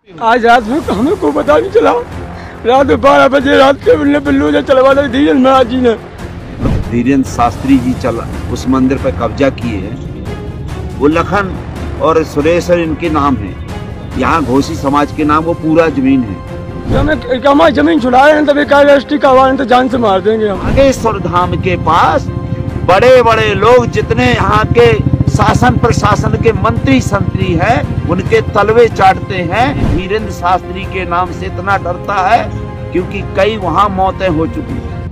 आज रात में हमें को पता नहीं चला, रात 12 बजे रात के बिल्लू चलवा धीरेन्द्र महाराज जी ने। धीरेन्द्र शास्त्री जी उस मंदिर पर कब्जा किए हैं। वो लखन और सुरेश इनके नाम है। यहाँ घोसी समाज के नाम वो पूरा जमीन है। हमारी जमीन छुड़ा रहे हैं तब रजिस्ट्री करवा रहे तो जान से मार देंगे हम। बागेश्वर धाम के पास बड़े बड़े लोग जितने यहाँ के शासन प्रशासन के मंत्री संतरी हैं, उनके तलवे चाटते हैं। धीरेन्द्र शास्त्री के नाम से इतना डरता है क्योंकि कई वहाँ मौतें हो चुकी हैं।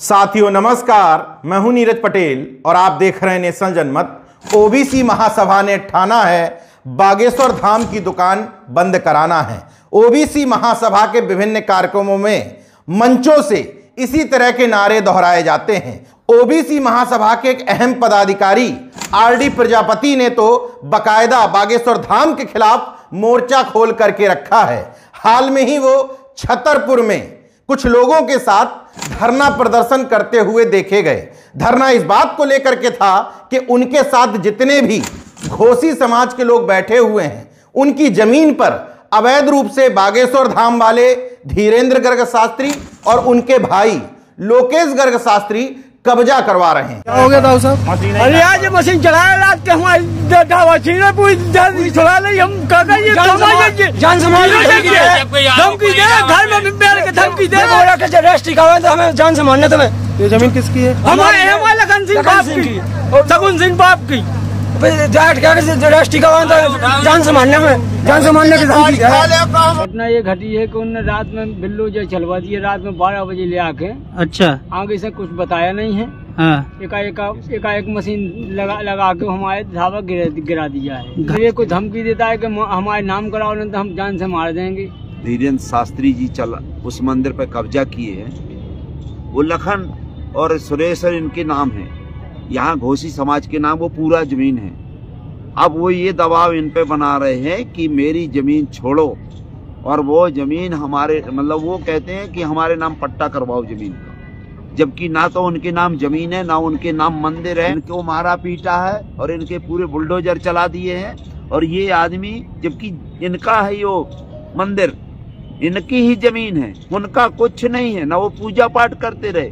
साथियों नमस्कार, मैं हूं नीरज पटेल और आप देख रहे हैं नेशनल जनमत। ओबीसी महासभा ने ठाना है बागेश्वर धाम की दुकान बंद कराना है। ओबीसी महासभा के विभिन्न कार्यक्रमों में मंचों से इसी तरह के नारे दोहराए जाते हैं। ओबीसी महासभा के एक अहम पदाधिकारी आरडी प्रजापति ने तो बकायदा बागेश्वर धाम के खिलाफ मोर्चा खोल करके रखा है। हाल में ही वो छतरपुर में कुछ लोगों के साथ धरना प्रदर्शन करते हुए देखे गए। धरना इस बात को लेकर के था कि उनके साथ जितने भी घोसी समाज के लोग बैठे हुए हैं, उनकी जमीन पर अवैध रूप से बागेश्वर धाम वाले धीरेन्द्र गर्ग शास्त्री और उनके भाई लोकेश गर्ग शास्त्री कब्जा करवा रहे हैं। क्या हो गया था साहब? अरे आज मशीन चलाया रात के हमारी पूरी चला ली। हम जान धमकी दे, घर में बैठ के धमकी दे, रजिस्ट्री करवा तो हमें जान से मारने। तुम्हें ये जमीन किसकी है? हमारे लखन सिंह बाप की, शगुन सिंह बाप की। रजिस्ट्री करवा जान से मारने में, जान से मारने की घटना ये घटी है कि उन्होंने रात में बिल्लू जो चलवा दिए, रात में 12 बजे ले आके। अच्छा, आगे से कुछ बताया नहीं है। हाँ। एकाएक मशीन लगा के हमारे ढाबा गिरा दिया है। ये कोई धमकी देता है कि हमारे नाम कराओ नहीं तो हम जान से मार देंगे। धीरेन्द्र शास्त्री जी उस मंदिर पर कब्जा किए हैं। वो लखन और सुरेश इनके नाम है। यहाँ घोसी समाज के नाम वो पूरा जमीन है। अब वो ये दबाव इन पे बना रहे हैं कि मेरी जमीन छोड़ो और वो जमीन हमारे, मतलब वो कहते हैं कि हमारे नाम पट्टा करवाओ जमीन का, जबकि ना तो उनके नाम जमीन है ना उनके नाम मंदिर है। इनको मारा पीटा है और इनके पूरे बुलडोजर चला दिए हैं। और ये आदमी, जबकि इनका है यो मंदिर, इनकी ही जमीन है, उनका कुछ नहीं है। ना वो पूजा पाठ करते रहे,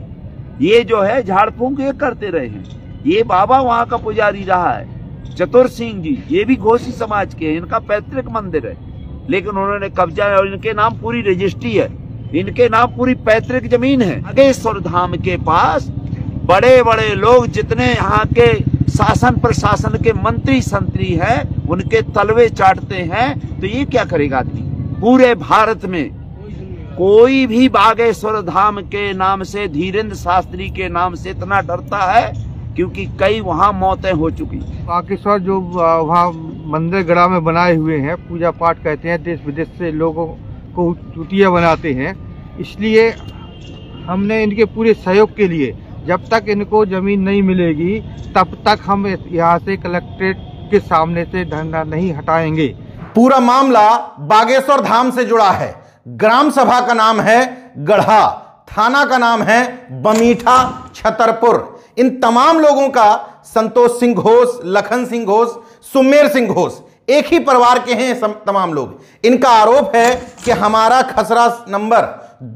ये जो है झाड़ फूंक ये करते रहे हैं। ये बाबा वहाँ का पुजारी रहा है चतुर सिंह जी, ये भी घोसी समाज के हैं। इनका पैतृक मंदिर है, लेकिन उन्होंने कब्जा, और इनके नाम पूरी रजिस्ट्री है, इनके नाम पूरी पैतृक जमीन है। बागेश्वर धाम के पास बड़े बड़े लोग जितने यहाँ के शासन प्रशासन के मंत्री संतरी हैं, उनके तलवे चाटते हैं। तो ये क्या करेगा आदमी? पूरे भारत में कोई भी बागेश्वर धाम के नाम से, धीरेन्द्र शास्त्री के नाम से इतना डरता है क्योंकि कई वहाँ मौतें हो चुकी। बागेश्वर जो वहाँ मंदिर गढ़ा में बनाए हुए हैं, पूजा पाठ करते हैं, देश विदेश से लोगों को चुटिया बनाते हैं। इसलिए हमने इनके पूरे सहयोग के लिए, जब तक इनको जमीन नहीं मिलेगी तब तक हम यहाँ से कलेक्ट्रेट के सामने से धरना नहीं हटाएंगे। पूरा मामला बागेश्वर धाम से जुड़ा है। ग्राम सभा का नाम है गढ़ा, थाना का नाम है बमीठा छतरपुर। इन तमाम लोगों का संतोष सिंह घोष, लखन सिंह घोष, सुमेर सिंह घोष एक ही परिवार के हैं तमाम लोग। इनका आरोप है कि हमारा खसरा नंबर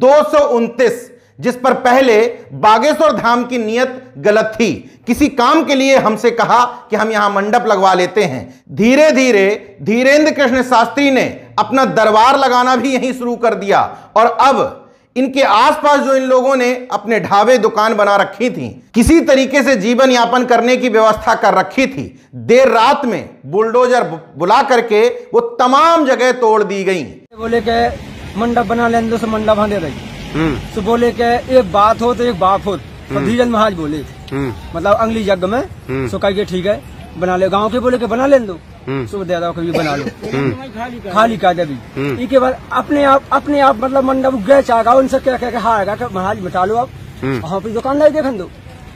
229, जिस पर पहले बागेश्वर धाम की नियत गलत थी, किसी काम के लिए हमसे कहा कि हम यहां मंडप लगवा लेते हैं। धीरे धीरे धीरेन्द्र कृष्ण शास्त्री ने अपना दरबार लगाना भी यहीं शुरू कर दिया और अब इनके आसपास जो इन लोगों ने अपने ढाबे दुकान बना रखी थी, किसी तरीके से जीवन यापन करने की व्यवस्था कर रखी थी, देर रात में बुलडोजर बुला करके वो तमाम जगह तोड़ दी गई। बोले के मंडप बना लें, तो मंडप दे रही। तो बोले के एक बात हो तो एक बाप हो, तो धीरेन्द्र महाराज बोले मतलब अंगली जग में सो कह के ठीक है बना ले। गाँव के बोले के बना ले दो, सुबह दे दो कभी बना लो, खाली कर दे। इसके बाद अपने आप मतलब मंडप गए चागा उनसे क्या कह के हारेगा महाराज मिटा लो, आप हाँ अपनी दुकान लाई देखन दो।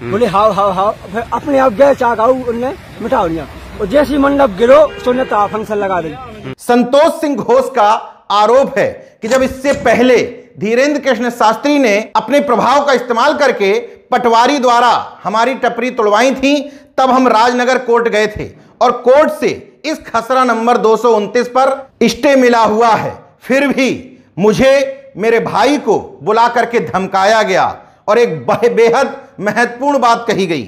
बोले हाउ फिर अपने आप गए चागा उनने मिटा लिया। और जैसे मंडप गिरो तो फंक्शन लगा दी। संतोष सिंह घोष का आरोप है कि जब इससे पहले धीरेन्द्र कृष्ण शास्त्री ने अपने प्रभाव का इस्तेमाल करके पटवारी द्वारा हमारी टपरी तोड़वाई थी, तब हम राजनगर कोर्ट गए थे और कोर्ट से इस खसरा नंबर 229 पर स्टे मिला हुआ है। फिर भी मुझे मेरे भाई को बुला करके धमकाया गया और एक बेहद महत्वपूर्ण बात कही गई,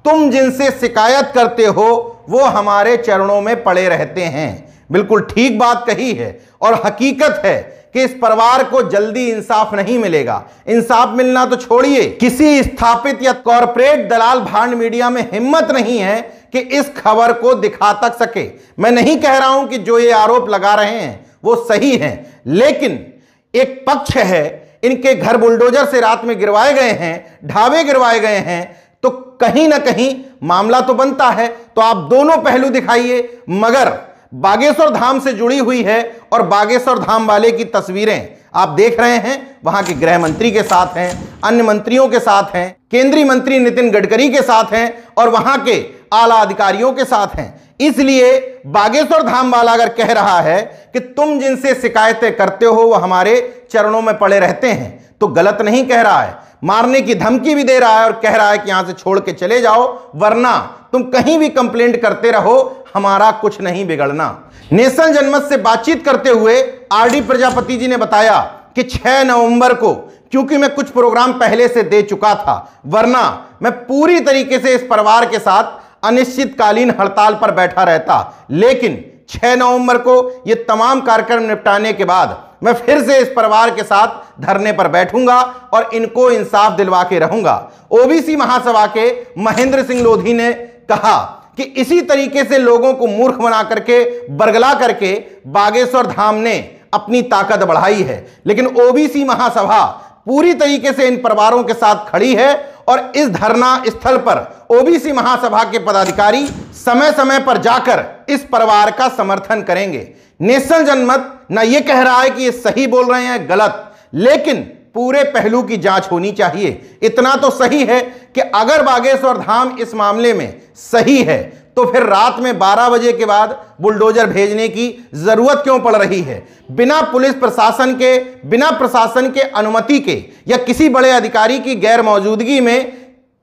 तुम जिनसे शिकायत करते हो वो हमारे चरणों में पड़े रहते हैं। बिल्कुल ठीक बात कही है और हकीकत है कि इस परिवार को जल्दी इंसाफ नहीं मिलेगा। इंसाफ मिलना तो छोड़िए, किसी स्थापित या कॉरपोरेट दलाल भांड मीडिया में हिम्मत नहीं है कि इस खबर को दिखा तक सके। मैं नहीं कह रहा हूं कि जो ये आरोप लगा रहे हैं वो सही हैं, लेकिन एक पक्ष है, इनके घर बुलडोजर से रात में गिरवाए गए हैं, ढाबे गिरवाए गए हैं, तो कहीं ना कहीं मामला तो बनता है। तो आप दोनों पहलू दिखाइए, मगर बागेश्वर धाम से जुड़ी हुई है और बागेश्वर धाम वाले की तस्वीरें आप देख रहे हैं, वहां के गृह मंत्री के साथ हैं, अन्य मंत्रियों के साथ हैं, केंद्रीय मंत्री नितिन गडकरी के साथ हैं और वहां के आला अधिकारियों के साथ हैं। इसलिए बागेश्वर धाम वाला अगर कह रहा है कि तुम जिनसे शिकायतें करते हो वो हमारे चरणों में पड़े रहते हैं, तो गलत नहीं कह रहा है। मारने की धमकी भी दे रहा है और कह रहा है कि यहां से छोड़ के चले जाओ, वरना तुम कहीं भी कंप्लेंट करते रहो, हमारा कुछ नहीं बिगड़ना। नेशनल जनमत से बातचीत करते हुए आरडी प्रजापति जी ने बताया कि 6 नवंबर को, क्योंकि मैं कुछ प्रोग्राम पहले से दे चुका था, वरना मैं पूरी तरीके से इस परिवार के साथ अनिश्चितकालीन हड़ताल पर बैठा रहता, लेकिन 6 नवंबर को यह तमाम कार्यक्रम निपटाने के बाद मैं फिर से इस परिवार के साथ धरने पर बैठूंगा और इनको इंसाफ दिलवा के रहूंगा। ओबीसी महासभा के महेंद्र सिंह लोधी ने कहा कि इसी तरीके से लोगों को मूर्ख बना करके, बरगला करके बागेश्वर धाम ने अपनी ताकत बढ़ाई है, लेकिन ओबीसी महासभा पूरी तरीके से इन परिवारों के साथ खड़ी है और इस धरना स्थल पर ओबीसी महासभा के पदाधिकारी समय समय पर जाकर इस परिवार का समर्थन करेंगे। नेशनल जनमत ना ये कह रहा है कि ये सही बोल रहे हैं, गलत, लेकिन पूरे पहलू की जांच होनी चाहिए। इतना तो सही है कि अगर बागेश्वर धाम इस मामले में सही है तो फिर रात में 12 बजे के बाद बुलडोजर भेजने की जरूरत क्यों पड़ रही है? बिना पुलिस प्रशासन के, बिना प्रशासन के अनुमति के या किसी बड़े अधिकारी की गैर मौजूदगी में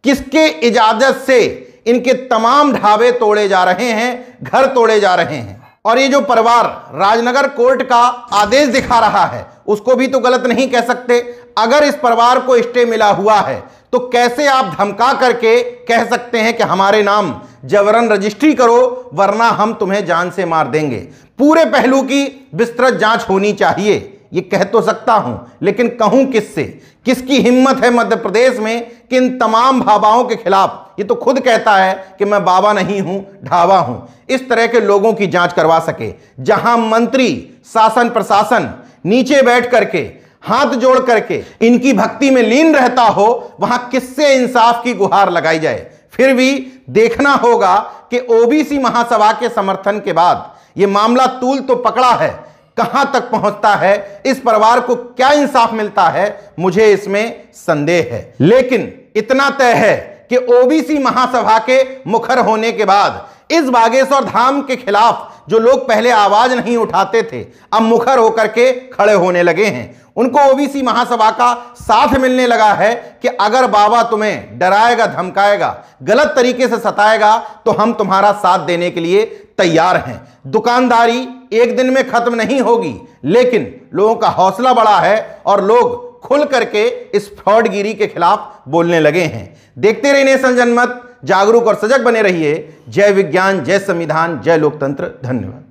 किसके इजाजत से इनके तमाम ढाबे तोड़े जा रहे हैं, घर तोड़े जा रहे हैं? और ये जो परिवार राजनगर कोर्ट का आदेश दिखा रहा है उसको भी तो गलत नहीं कह सकते। अगर इस परिवार को स्टे मिला हुआ है तो कैसे आप धमका करके कह सकते हैं कि हमारे नाम जबरन रजिस्ट्री करो, वरना हम तुम्हें जान से मार देंगे? पूरे पहलू की विस्तृत जांच होनी चाहिए। ये कह तो सकता हूं, लेकिन कहूं किससे? किसकी हिम्मत है मध्य प्रदेश में कि इन तमाम बाबाओं के खिलाफ, ये तो खुद कहता है कि मैं बाबा नहीं हूं, ढाबा हूं, इस तरह के लोगों की जांच करवा सके? जहां मंत्री, शासन प्रशासन नीचे बैठ करके, हाथ जोड़ करके इनकी भक्ति में लीन रहता हो, वहां किससे इंसाफ की गुहार लगाई जाए? फिर भी देखना होगा कि ओबीसी महासभा के समर्थन के बाद यह मामला तूल तो पकड़ा है, कहां तक पहुंचता है, इस परिवार को क्या इंसाफ मिलता है, मुझे इसमें संदेह है। लेकिन इतना तय है कि ओबीसी महासभा के मुखर होने के बाद इस बागेश्वर धाम के खिलाफ जो लोग पहले आवाज नहीं उठाते थे, अब मुखर होकर के खड़े होने लगे हैं। उनको ओबीसी महासभा का साथ मिलने लगा है कि अगर बाबा तुम्हें डराएगा, धमकाएगा, गलत तरीके से सताएगा तो हम तुम्हारा साथ देने के लिए तैयार हैं। दुकानदारी एक दिन में खत्म नहीं होगी, लेकिन लोगों का हौसला बढ़ा है और लोग खुल करके इस फ्रॉडगिरी के खिलाफ बोलने लगे हैं। देखते रहिए नेशनल जनमत, जागरूक और सजग बने रहिए। जय विज्ञान, जय संविधान, जय लोकतंत्र। धन्यवाद।